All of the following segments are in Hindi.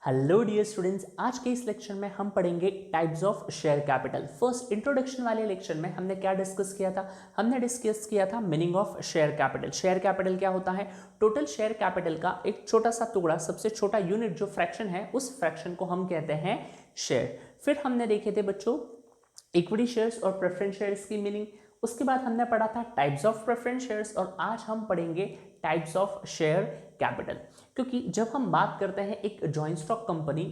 हेलो डियर स्टूडेंट्स, आज के इस लेक्चर में हम पढ़ेंगे types of share capital. First introduction वाले लेक्चर में हमने क्या डिस्कस किया था? हमने डिस्कस किया था meaning of share capital. Share capital क्या होता है? टोटल शेयर कैपिटल का एक छोटा सा टुकड़ा, सबसे छोटा यूनिट जो फ्रैक्शन है, उस फ्रैक्शन को हम कहते हैं शेयर। फिर हमने देखे थे बच्चों इक्विटी शेयर्स और प्रेफरेंस शेयर्स की मीनिंग। उसके बाद हमने पढ़ा था टाइप्स ऑफ प्रेफरेंस शेयर्स और आज हम पढ़ेंगे टाइप्स ऑफ शेयर कैपिटल। क्योंकि जब हम बात करते हैं एक जॉइंट स्टॉक कंपनी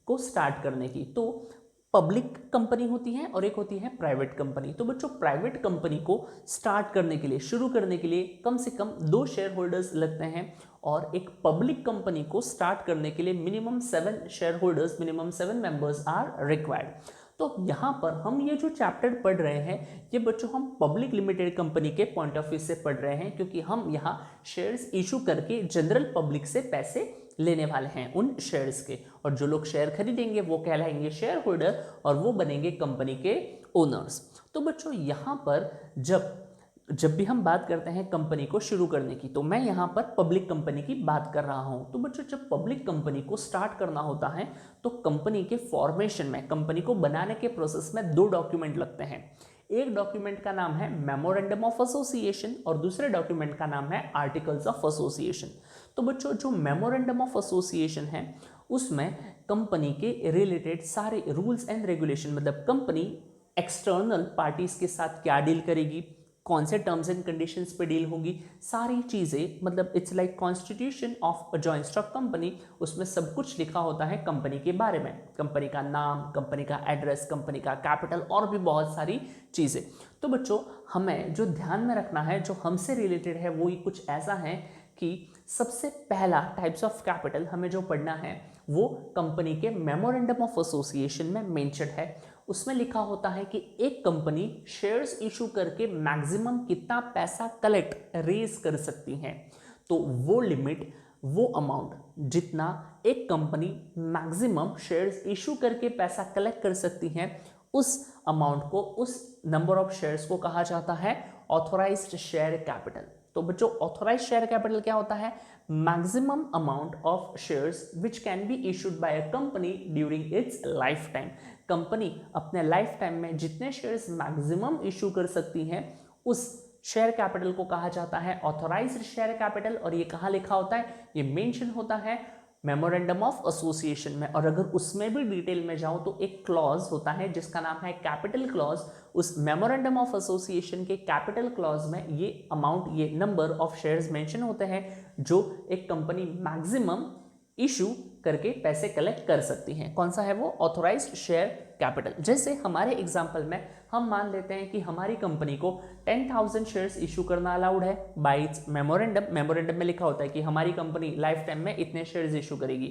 को स्टार्ट करने की, तो पब्लिक कंपनी होती है और एक होती है प्राइवेट कंपनी। तो बच्चों, प्राइवेट कंपनी को स्टार्ट करने के लिए, शुरू करने के लिए कम से कम 2 शेयर होल्डर्स लगते हैं और एक पब्लिक कंपनी को स्टार्ट करने के लिए minimum 7 share holders, minimum 7 members are required. तो यहाँ पर हम ये जो चैप्टर पढ़ रहे हैं, ये बच्चों हम पब्लिक लिमिटेड कंपनी के पॉइंट ऑफ व्यू से पढ़ रहे हैं, क्योंकि हम यहाँ शेयर्स इशू करके जनरल पब्लिक से पैसे लेने वाले हैं उन शेयर्स के, और जो लोग शेयर खरीदेंगे वो कहलाएंगे शेयर होल्डर और वो बनेंगे कंपनी के ओनर्स। तो बच्चों, यहाँ पर जब भी हम बात करते हैं कंपनी को शुरू करने की, तो मैं यहाँ पर पब्लिक कंपनी की बात कर रहा हूँ। तो बच्चों, जब पब्लिक कंपनी को स्टार्ट करना होता है तो कंपनी के फॉर्मेशन में, कंपनी को बनाने के प्रोसेस में 2 डॉक्यूमेंट लगते हैं। एक डॉक्यूमेंट का नाम है मेमोरेंडम ऑफ एसोसिएशन और दूसरे डॉक्यूमेंट का नाम है आर्टिकल्स ऑफ एसोसिएशन। तो बच्चों, जो मेमोरेंडम ऑफ एसोसिएशन है उसमें कंपनी के रिलेटेड सारे रूल्स एंड रेगुलेशन, मतलब कंपनी एक्सटर्नल पार्टीज के साथ क्या डील करेगी, कौन से टर्म्स एंड कंडीशंस पे डील होगी, सारी चीज़ें, मतलब it's like constitution of a joint stock company. उसमें सब कुछ लिखा होता है कंपनी के बारे में, कंपनी का नाम, कंपनी का एड्रेस, कंपनी का कैपिटल और भी बहुत सारी चीज़ें। तो बच्चों, हमें जो ध्यान में रखना है, जो हमसे रिलेटेड है, वो कुछ ऐसा है कि सबसे पहला टाइप्स ऑफ कैपिटल हमें जो पढ़ना है वो कंपनी के मेमोरेंडम ऑफ एसोसिएशन में मेंशन है। उसमें लिखा होता है कि एक कंपनी शेयर्स इशू करके मैक्सिमम कितना पैसा कलेक्ट रेज कर सकती है। तो वो लिमिट, वो अमाउंट जितना एक कंपनी मैक्सिमम शेयर्स इशू करके पैसा कलेक्ट कर सकती है, उस अमाउंट को, उस नंबर ऑफ शेयर्स को कहा जाता है ऑथोराइज्ड शेयर कैपिटल। तो बच्चों, ऑथोराइज्ड शेयर कैपिटल क्या होता है? Maximum amount of shares which can be issued by a company during its life time. Company अपने लाइफ टाइम में जितने शेयर्स मैक्सिमम इशू कर सकती हैं, उस शेयर कैपिटल को कहा जाता है ऑथोराइज्ड शेयर कैपिटल। और ये कहाँ लिखा होता है? ये मेंशन होता है मेमोरेंडम ऑफ एसोसिएशन में। और अगर उसमें भी डिटेल में जाऊं तो एक क्लॉज होता है जिसका नाम है कैपिटल क्लॉज। उस मेमोरेंडम ऑफ एसोसिएशन के कैपिटल क्लॉज में ये अमाउंट, ये नंबर ऑफ शेयर्स मेंशन होते हैं जो एक कंपनी मैक्सिमम इशू करके पैसे कलेक्ट कर सकती हैं। कौन सा है वो? Authorised share capital. जैसे हमारे एग्जांपल में हम मान लेते हैं कि हमारी कंपनी को 10,000 शेयर्स इशू करना अलाउड है बाय इट्स मेमोरेंडम। मेमोरेंडम में लिखा होता है कि हमारी कंपनी लाइफ टाइम में इतने शेयर्स इशू करेगी।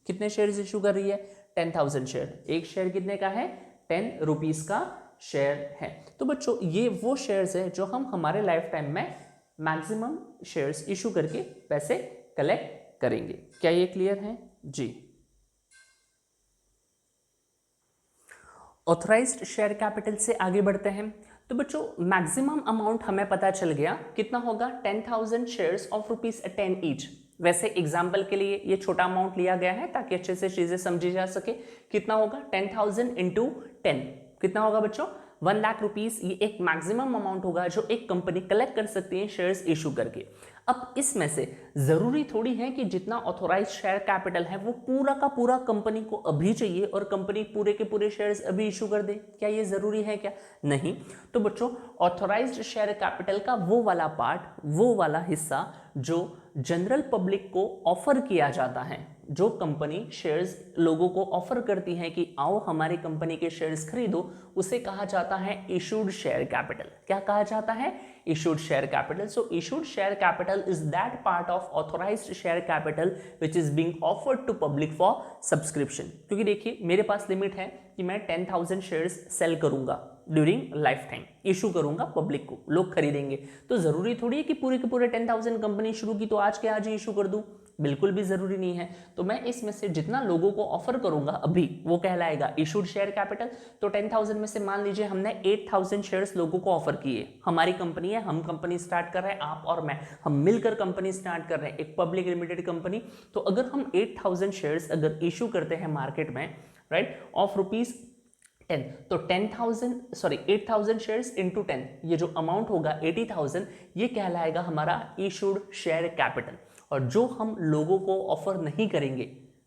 कितने शेयर्स इशू कर रही है? 10,000 शेयर। एक शेयर कितने का है? 10 रुपीज का शेयर है। तो बच्चों, ये वो शेयर्स है जो हम हमारे लाइफ टाइम में मैक्सिमम शेयर्स इशू करके पैसे कलेक्ट करेंगे। क्या ये क्लियर है जी? ऑथराइज्ड शेयर कैपिटल से आगे बढ़ते हैं। तो बच्चों, मैक्सिमम अमाउंट हमें पता चल गया कितना होगा? 10,000 शेयर्स ऑफ ₹10 ईच। वैसे एग्जाम्पल के लिए ये छोटा अमाउंट लिया गया है ताकि अच्छे से चीजें समझी जा सके। कितना होगा? 10,000 इंटू 10 कितना होगा बच्चों? 1 लाख रुपीस। ये एक मैक्सिमम अमाउंट होगा जो एक कंपनी कलेक्ट कर सकती है शेयर्स इशू करके। अब इसमें से जरूरी थोड़ी है कि जितना ऑथोराइज्ड शेयर कैपिटल है वो पूरा का पूरा कंपनी को अभी चाहिए और कंपनी पूरे के पूरे शेयर्स अभी इशू कर दे। क्या ये जरूरी है? क्या नहीं। तो बच्चों, ऑथोराइज्ड शेयर कैपिटल का वो वाला पार्ट, वो वाला हिस्सा जो जनरल पब्लिक को ऑफर किया जाता है, जो कंपनी शेयर्स लोगों को ऑफर करती है कि आओ हमारी कंपनी के शेयर्स खरीदो, उसे कहा जाता है इशूड शेयर कैपिटल। क्या कहा जाता है? Issued share capital. So issued share capital is that part of authorised share capital which is being offered to public for subscription. क्योंकि देखिए, मेरे पास लिमिट है कि मैं 10,000 शेयर्स सेल करूंगा ड्यूरिंग लाइफ टाइम, इशू करूंगा पब्लिक को, लोग खरीदेंगे। तो जरूरी थोड़ी है कि पूरे के पूरे 10,000 कंपनी शुरू की तो आज के आज ही इशू कर दूं। बिल्कुल भी जरूरी नहीं है। तो मैं इसमें से जितना लोगों को ऑफर करूंगा अभी वो कहलाएगा इशूड शेयर कैपिटल। तो 10,000 में से मान लीजिए हमने 8,000 शेयर्स लोगों को ऑफर किए, हमारी कंपनी है, हम कंपनी स्टार्ट कर रहे हैं, आप और मैं, हम मिलकर कंपनी स्टार्ट कर रहे हैं, एक पब्लिक लिमिटेड कंपनी। तो अगर हम 8,000 शेयर्स अगर इशू करते हैं मार्केट में, राइट, ऑफ रुपीज 10, तो 8,000 शेयर्स इंटू 10, ये जो अमाउंट होगा 80,000, ये कहलाएगा हमारा इशूड शेयर कैपिटल। और जो हम लोगों को ऑफर नहीं करेंगे,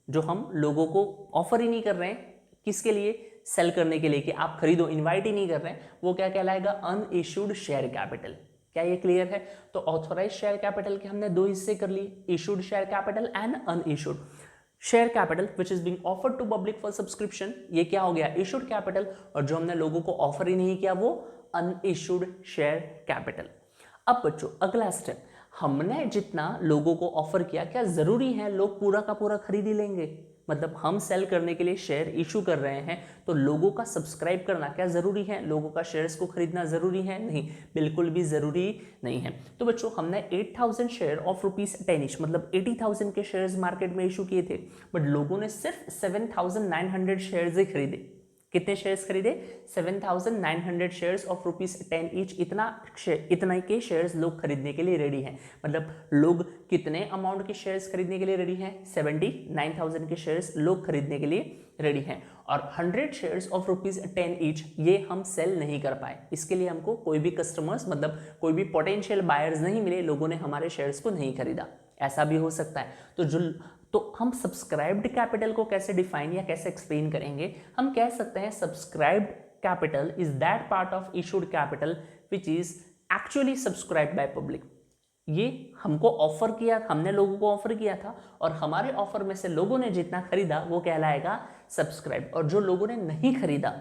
जो हम लोगों को ऑफर ही नहीं कर रहे हैं, किसके लिए, सेल करने के लिए कि आप खरीदो, इनवाइट ही नहीं कर रहे हैं, वो क्या कहलाएगा, अनइशूड शेयर कैपिटल। क्या ये क्लियर है? तो ऑथोराइज शेयर कैपिटल के हमने दो हिस्से कर लिए, issued share capital and unissued share capital which is being offered to public for subscription, ये क्या हो गया, इशूड कैपिटल। और जो हमने लोगों को ऑफर ही नहीं किया वो अनइशूड शेयर कैपिटल। अब बच्चों अगला स्टेप, हमने जितना लोगों को ऑफर किया, क्या जरूरी है लोग पूरा का पूरा खरीद ही लेंगे? मतलब हम सेल करने के लिए शेयर इशू कर रहे हैं, तो लोगों का सब्सक्राइब करना क्या जरूरी है, लोगों का शेयर्स को खरीदना जरूरी है? नहीं, बिल्कुल भी जरूरी नहीं है। तो बच्चों हमने 8,000 शेयर ऑफ ₹10 ईच, मतलब 80,000 के शेयर्स मार्केट में इशू किए थे, बट लोगों ने सिर्फ 7,900 शेयर्स ही खरीदे। कितने शेयर्स खरीदे? 7,900 शेयर्स ऑफ ₹10 ईच। इतना के शेयर्स लोग खरीदने के लिए रेडी हैं। मतलब लोग कितने अमाउंट के शेयर्स खरीदने के लिए रेडी हैं? 79,000 के शेयर्स लोग खरीदने के लिए रेडी हैं। और 100 शेयर्स ऑफ ₹10 ईच ये हम सेल नहीं कर पाए, इसके लिए हमको कोई भी कस्टमर्स, मतलब कोई भी पोटेंशियल बायर्स नहीं मिले, लोगों ने हमारे शेयर्स को नहीं खरीदा। ऐसा भी हो सकता है। तो हम सब्सक्राइब्ड कैपिटल को कैसे डिफाइन या कैसे एक्सप्लेन करेंगे? हम कह सकते हैं subscribed capital is that part of issued capital which is actually subscribed by public. ये हमको ऑफर किया, हमने लोगों को ऑफर किया था और हमारे ऑफर में से लोगों ने जितना खरीदा वो कहलाएगा सब्सक्राइब। और जो लोगों ने नहीं खरीदा,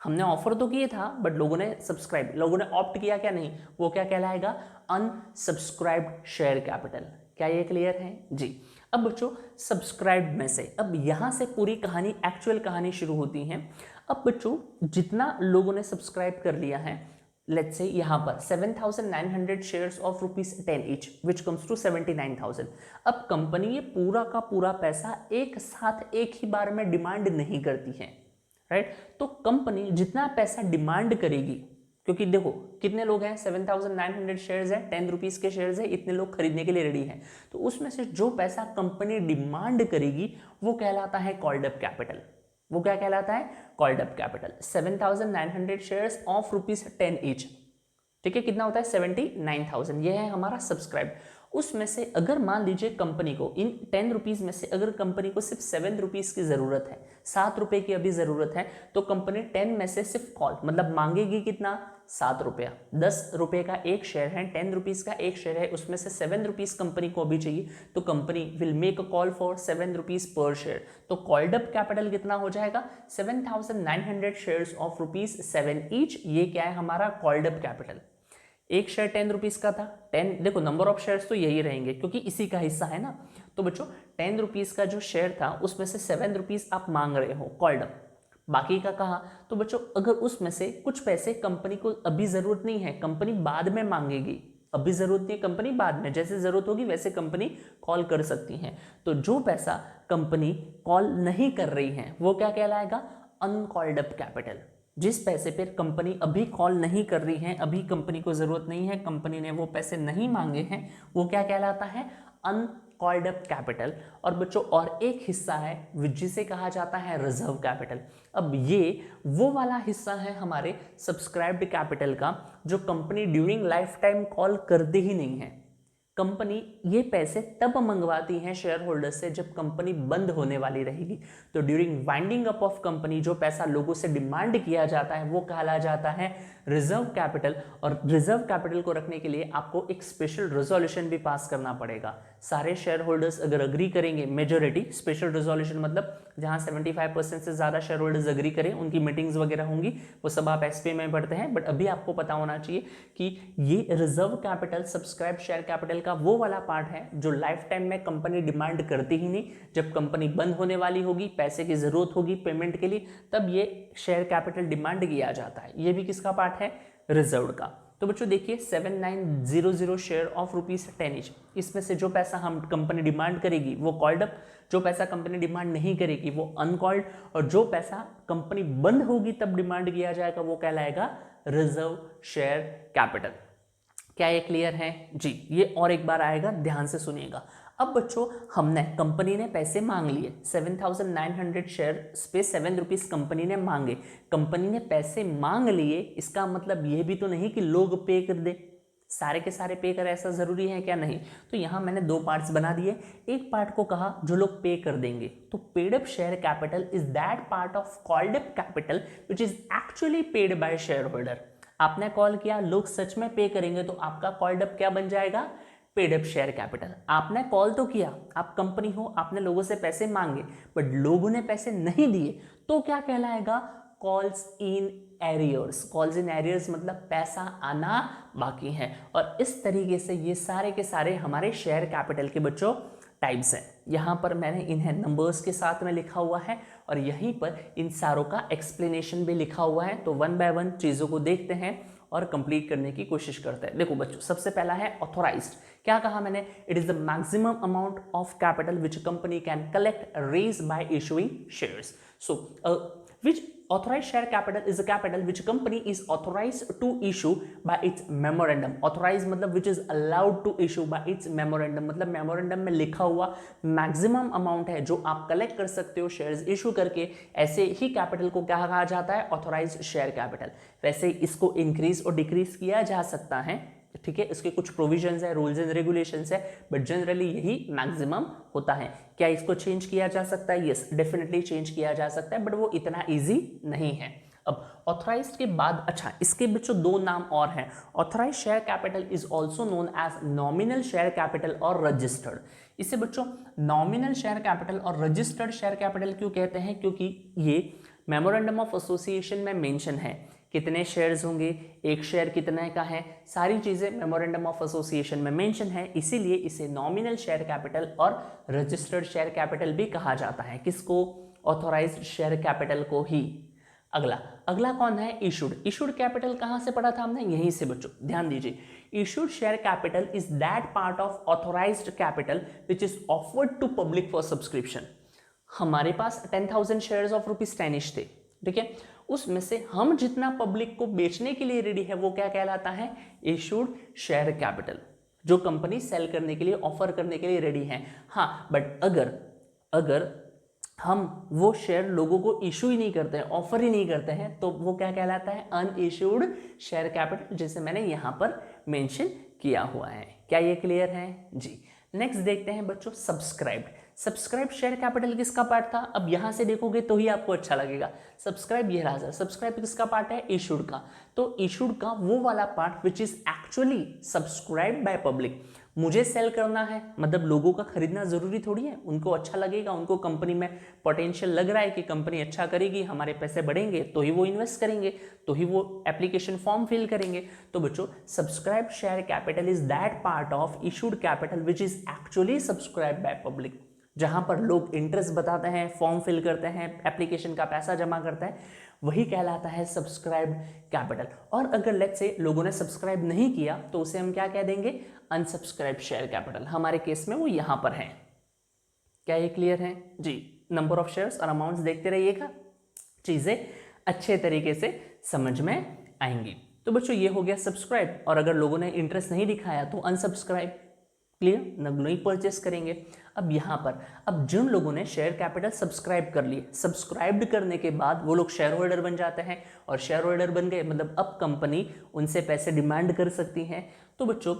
हमने ऑफर तो किया था बट लोगों ने सब्सक्राइब, लोगों ने ऑप्ट किया क्या, नहीं, वो क्या कहलाएगा, अनसब्सक्राइब्ड शेयर कैपिटल। क्या ये क्लियर है जी? अब बच्चों सब्सक्राइब में से, अब यहां से पूरी कहानी, एक्चुअल कहानी शुरू होती है। अब बच्चों जितना लोगों ने सब्सक्राइब कर लिया है, लेट्स से यहां पर 7,900 shares of ₹10 each which comes to 79,000। अब कंपनी ये पूरा का पूरा पैसा एक साथ एक ही बार में डिमांड नहीं करती है, राइट? तो कंपनी जितना पैसा डिमांड करेगी, क्योंकि देखो कितने लोग हैं, 7,900 शेयर्स है, ₹10 के शेयर्स है, इतने लोग खरीदने के लिए रेडी हैं, तो उसमें से जो पैसा कंपनी डिमांड करेगी वो कहलाता है कॉल्ड अप कैपिटल। वो क्या कहलाता है? Called up capital. 7,900 shares of ₹10 each, ठीक है, कितना होता है? 79,000। ये है हमारा सब्सक्राइब। उसमें से अगर मान लीजिए कंपनी को इन ₹10 में से अगर कंपनी को सिर्फ ₹7 की जरूरत है, ₹7 की अभी जरूरत है, तो कंपनी 10 में से सिर्फ कॉल, मतलब मांगेगी कितना? ₹7। ₹10 का एक शेयर है, ₹10 का एक शेयर है, उसमें से ₹7 कंपनी को अभी चाहिए, तो company will make a call for ₹7 पर शेयर। तो कॉल्ड अप कैपिटल कितना हो जाएगा? 7,900 शेयर्स ऑफ ₹7 ईच। ये क्या है हमारा कॉल्ड अप कैपिटल। एक शेयर ₹10 का था, 10, देखो नंबर ऑफ शेयर्स तो यही रहेंगे क्योंकि इसी का हिस्सा है ना। तो बच्चों ₹10 का जो शेयर था उसमें से ₹7 आप मांग रहे हो कॉल्ड अप, बाकी का कहा? तो बच्चों अगर उसमें से कुछ पैसे कंपनी को अभी जरूरत नहीं है, कंपनी बाद में मांगेगी, अभी जरूरत नहीं है, कंपनी बाद में, जैसे जरूरत होगी वैसे कंपनी कॉल कर सकती है। तो जो पैसा कंपनी कॉल नहीं कर रही है वो क्या कहलाएगा? Uncalled up capital. जिस पैसे पर कंपनी अभी कॉल नहीं कर रही है, अभी कंपनी को जरूरत नहीं है, कंपनी ने वो पैसे नहीं मांगे हैं, वो क्या कहलाता है? Uncalled up capital. और बच्चों और एक हिस्सा है जिसे कहा जाता है रिजर्व कैपिटल। अब ये वो वाला हिस्सा है हमारे सब्सक्राइब्ड कैपिटल का जो company during life time call करती ही नहीं है। कंपनी ये पैसे तब मंगवाती है शेयर होल्डर से जब कंपनी बंद होने वाली रहेगी। तो during winding up of company जो पैसा लोगों से डिमांड किया जाता है वो कहला जाता है रिजर्व कैपिटल। और रिजर्व कैपिटल को रखने के लिए आपको एक स्पेशल रेजोल्यूशन भी पास करना पड़ेगा। सारे शेयर होल्डर्स अगर अग्री करेंगे, मेजोरिटी, स्पेशल रेजोल्यूशन मतलब जहां 75% से ज्यादा शेयर होल्डर्स अग्री करें, उनकी मीटिंग्स वगैरह होंगी, वो सब आप एसपी में पढ़ते हैं। बट अभी आपको पता होना चाहिए कि ये reserve capital subscribe share capital का वो वाला पार्ट है जो लाइफ टाइम में कंपनी डिमांड करती ही नहीं, जब कंपनी बंद होने वाली होगी, पैसे की जरूरत होगी पेमेंट के लिए, तब ये शेयर कैपिटल डिमांड किया जाता है। ये भी किसका पार्ट है? रिजर्व का। तो बच्चों देखिए 7900 शेयर ऑफ ₹10 ईच, इसमें से जो पैसा हम कंपनी डिमांड करेगी वो कॉल्ड अप, जो पैसा कंपनी डिमांड नहीं करेगी वो अनकॉल्ड, और जो पैसा कंपनी बंद होगी तब डिमांड किया जाएगा वो कहलाएगा रिजर्व शेयर कैपिटल। क्या ये क्लियर है जी? ये और एक बार आएगा, ध्यान से सुनिएगा। अब बच्चों हमने, कंपनी ने पैसे मांग लिए 7900 शेयर पे 7 रुपीज कंपनी ने मांगे, कंपनी ने पैसे मांग लिए, इसका मतलब ये भी तो नहीं कि लोग पे कर दे, सारे के सारे पे करे, ऐसा जरूरी है क्या? नहीं। तो यहां मैंने दो पार्ट्स बना दिए, एक पार्ट को कहा जो लोग पे कर देंगे, तो paid up share capital is that part of called up capital which is actually paid by share holder. आपने कॉल किया, लोग सच में पे करेंगे तो आपका कॉल्ड अप क्या बन जाएगा? Paid up share capital. आपने कॉल तो किया, आप कंपनी हो, आपने लोगों से पैसे मांगे, बट लोगों ने पैसे नहीं दिए, तो क्या कहलाएगा? Calls in arrears. Calls in arrears मतलब पैसा आना बाकी है। और इस तरीके से ये सारे के सारे हमारे शेयर कैपिटल के बच्चों टाइप्स हैं। यहाँ पर मैंने इन्हें नंबर्स के साथ में लिखा हुआ है और यहीं पर इन सारों का एक्सप्लेनेशन भी लिखा हुआ है। तो वन बाय वन चीज़ों को देखते हैं और कंप्लीट करने की कोशिश करते हैं। देखो बच्चों, सबसे पहला है ऑथोराइज्ड। क्या कहा मैंने? It is the maximum amount of capital which company can collect raise by issuing shares. So which authorized share capital is a capital which company is authorized to issue by its memorandum. Authorized मतलब which is allowed to issue by its memorandum, मतलब memorandum में लिखा हुआ मैक्सिमम अमाउंट है जो आप कलेक्ट कर सकते हो शेयर्स इशू करके। ऐसे ही कैपिटल को क्या कहा जाता है? Authorised share capital. वैसे इसको इंक्रीज और डिक्रीज किया जा सकता है, ठीक है, इसके कुछ प्रोविजंस है, रूल्स एंड रेगुलेशंस है, बट जनरली यही मैक्सिमम होता है। क्या इसको चेंज किया जा सकता है? यस, डेफिनेटली चेंज किया जा सकता है, बट वो इतना इजी नहीं है। अब ऑथराइज्ड के बाद, अच्छा इसके बच्चों दो नाम और हैं। Authorised share capital is also known as nominal share capital और रजिस्टर्ड। इसे बच्चों नॉमिनल शेयर कैपिटल और रजिस्टर्ड शेयर कैपिटल क्यों कहते हैं? क्योंकि ये मेमोरेंडम ऑफ एसोसिएशन में मेंशन है, कितने शेयर्स होंगे, एक शेयर कितने का है, सारी चीजें मेमोरेंडम ऑफ एसोसिएशन में मेंशन है, इसीलिए इसे नॉमिनल शेयर कैपिटल और रजिस्टर्ड शेयर कैपिटल भी कहा जाता है। किसको? ऑथोराइज्ड शेयर कैपिटल को ही। अगला कौन है? इशूड। इशूड कैपिटल कहां से पढ़ा था हमने? यहीं से बच्चों, ध्यान दीजिए। Issued share capital is that part of authorised capital which is offered to public for subscription. हमारे पास 10,000 शेयर्स ऑफ ₹10 थे, ठीक है, उसमें से हम जितना पब्लिक को बेचने के लिए रेडी है वो क्या कहलाता है? इशूड शेयर कैपिटल, जो कंपनी सेल करने के लिए, ऑफर करने के लिए रेडी है। हाँ, बट अगर हम वो शेयर लोगों को इशू ही नहीं करते हैं, ऑफर ही नहीं करते हैं, तो वो क्या कहलाता है? अनइशूड शेयर कैपिटल, जैसे मैंने यहां पर मेंशन किया हुआ है। क्या ये क्लियर है जी? नेक्स्ट देखते हैं बच्चों सब्सक्राइब्ड। सब्सक्राइब शेयर कैपिटल किसका पार्ट था? अब यहां से देखोगे तो ही आपको अच्छा लगेगा। सब्सक्राइब ये रहा, सब्सक्राइब किसका पार्ट है? इशूड का। तो इशूड का वो वाला part which is actually subscribe by public. मुझे सेल करना है, मतलब लोगों का खरीदना जरूरी थोड़ी है, उनको अच्छा लगेगा, उनको कंपनी में पोटेंशियल लग रहा है कि कंपनी अच्छा करेगी, हमारे पैसे बढ़ेंगे, तो ही वो इन्वेस्ट करेंगे, तो ही वो एप्लीकेशन फॉर्म फिल करेंगे। तो बच्चों subscribe share capital is that part of issued capital which is actually subscribe by public, जहां पर लोग इंटरेस्ट बताते हैं, फॉर्म फिल करते हैं, एप्लीकेशन का पैसा जमा करते हैं, वही कहलाता है सब्सक्राइब्ड कैपिटल। और अगर लेट्स से लोगों ने सब्सक्राइब नहीं किया तो उसे हम क्या कह देंगे? अनसब्सक्राइब्ड शेयर कैपिटल। हमारे केस में वो यहां पर है। क्या ये क्लियर है जी? नंबर ऑफ शेयर्स और अमाउंट्स देखते रहिएगा, चीजें अच्छे तरीके से समझ में आएंगी। तो बच्चों ये हो गया सब्सक्राइब, और अगर लोगों ने इंटरेस्ट नहीं दिखाया तो अनसब्सक्राइब। क्लियर? नहीं परचेस करेंगे। अब यहां पर, अब जिन लोगों ने शेयर कैपिटल सब्सक्राइब कर लिए, सब्सक्राइब करने के बाद वो लोग शेयर होल्डर बन जाते हैं, और शेयर होल्डर बन गए मतलब अब कंपनी उनसे पैसे डिमांड कर सकती है। तो बच्चों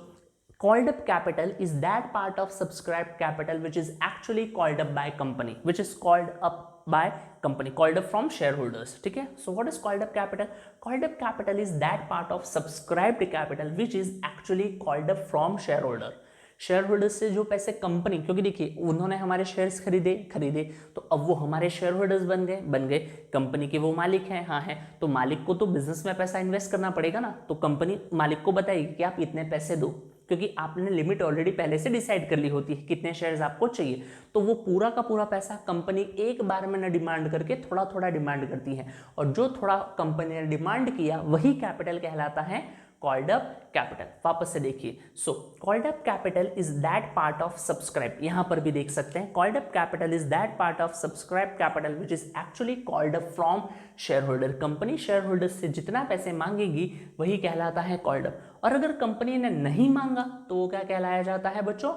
called up capital is that part of subscribed capital which is actually called up by company, which is called up by company, called up from shareholders, ठीक है। So what is called up capital? Called up capital is that part of subscribed capital which is actually called up from shareholder. Share holders से जो पैसे कंपनी, क्योंकि देखिए उन्होंने हमारे शेयर्स खरीदे तो अब वो हमारे शेयर होल्डर्स बन गए, कंपनी के वो मालिक हैं, हाँ है, तो मालिक को तो बिजनेस में पैसा इन्वेस्ट करना पड़ेगा ना, तो कंपनी मालिक को बताएगी कि आप इतने पैसे दो, क्योंकि आपने लिमिट ऑलरेडी पहले से डिसाइड कर ली होती है कितने शेयर्स आपको चाहिए, तो वो पूरा का पूरा पैसा कंपनी एक बार में न डिमांड करके थोड़ा थोड़ा डिमांड करती है, और जो थोड़ा कंपनी ने डिमांड किया वही कैपिटल कहलाता है कॉल्ड अप कैपिटल। वापस से देखिए, so called up capital is that part of subscribe, यहां पर भी देख सकते हैं called up capital is that part of subscribe capital which is actually called up from share holder. Company share holder से जितना पैसे मांगेगी वही कहलाता है कॉल्ड अप, और अगर कंपनी ने नहीं मांगा तो वो क्या कहलाया जाता है बच्चों,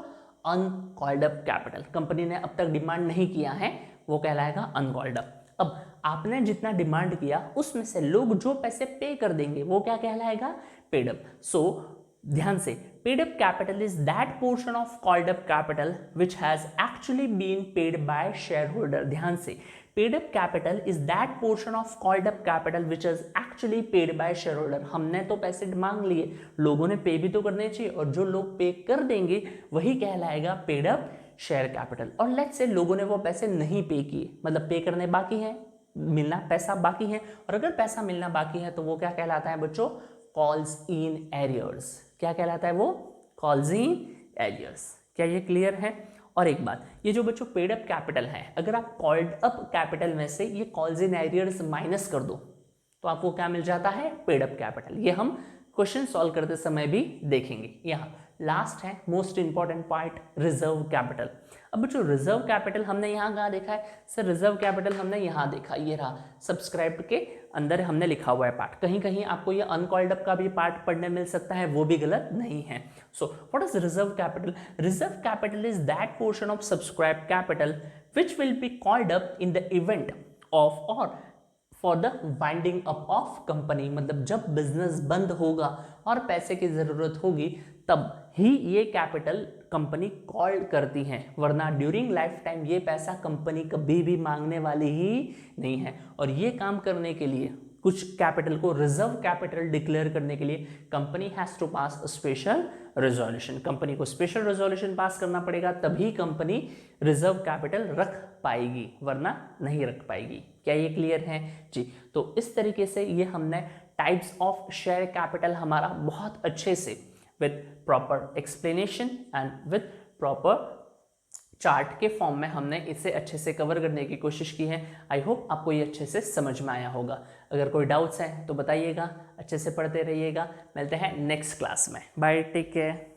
अनकॉल्ड अप कैपिटल। कंपनी ने अब तक डिमांड नहीं किया है, वो कहलाएगा अनकॉल्ड अप। अब आपने जितना डिमांड किया उसमें से लोग जो पैसे पे कर देंगे वो क्या कहलाएगा, पेड अप। सो ध्यान से, paid up capital is that portion of called up capital which has actually been paid by share holder. ध्यान से, paid up capital is that portion of called up capital which is actually paid by share holder. हमने तो पैसे मांग लिए, लोगों ने पे भी तो करने चाहिए, और जो लोग पे कर देंगे वही कहलाएगा पेड अप शेयर कैपिटल। और लेट्स से लोगों ने वो पैसे नहीं पे किए, मतलब पे करने बाकी है, मिलना पैसा बाकी है, और अगर पैसा मिलना बाकी है तो वो क्या कहलाता है बच्चों, कॉल्स इन एरियर्स। क्या कहलाता है वो, कॉल्स इन एरियर्स। क्या ये क्लियर है? और एक बात, ये जो बच्चों पेड अप कैपिटल है, अगर आप कॉल्ड अप कैपिटल में से ये कॉल्स इन एरियर्स माइनस कर दो तो आपको क्या मिल जाता है, पेड अप कैपिटल। ये हम क्वेश्चन सॉल्व करते समय भी देखेंगे। यहाँ लास्ट है most important part, reserve capital. अब बच्चों रिजर्व कैपिटल हमने यहाँ कहाँ देखा है सर, रिजर्व कैपिटल हमने यहाँ देखा, ये रहा सब्सक्राइब के अंदर हमने लिखा हुआ है पार्ट। कहीं कहीं आपको ये अनकॉल्ड अप का भी पार्ट पढ़ने मिल सकता है, वो भी गलत नहीं है। So what is reserve capital? Reserve capital is that portion of subscribe capital which will be called up in the event of or for the winding up of company. मतलब जब बिजनेस बंद होगा और पैसे की जरूरत होगी तब ही ये कैपिटल कंपनी कॉल करती है, वरना ड्यूरिंग लाइफ टाइम ये पैसा कंपनी कभी भी मांगने वाली ही नहीं है। और ये काम करने के लिए कुछ कैपिटल को रिजर्व कैपिटल डिक्लेयर करने के लिए company has to pass special resolution. Company को स्पेशल रेजोल्यूशन पास करना पड़ेगा, तभी कंपनी रिजर्व कैपिटल रख पाएगी, वरना नहीं रख पाएगी। क्या ये क्लियर है जी? तो इस तरीके से ये हमने टाइप्स ऑफ शेयर कैपिटल हमारा बहुत अच्छे से with proper explanation and with proper chart के फॉर्म में हमने इसे अच्छे से कवर करने की कोशिश की है। आई होप आपको ये अच्छे से समझ में आया होगा। अगर कोई डाउट्स हैं तो बताइएगा, अच्छे से पढ़ते रहिएगा। मिलते हैं नेक्स्ट क्लास में। Bye, take care.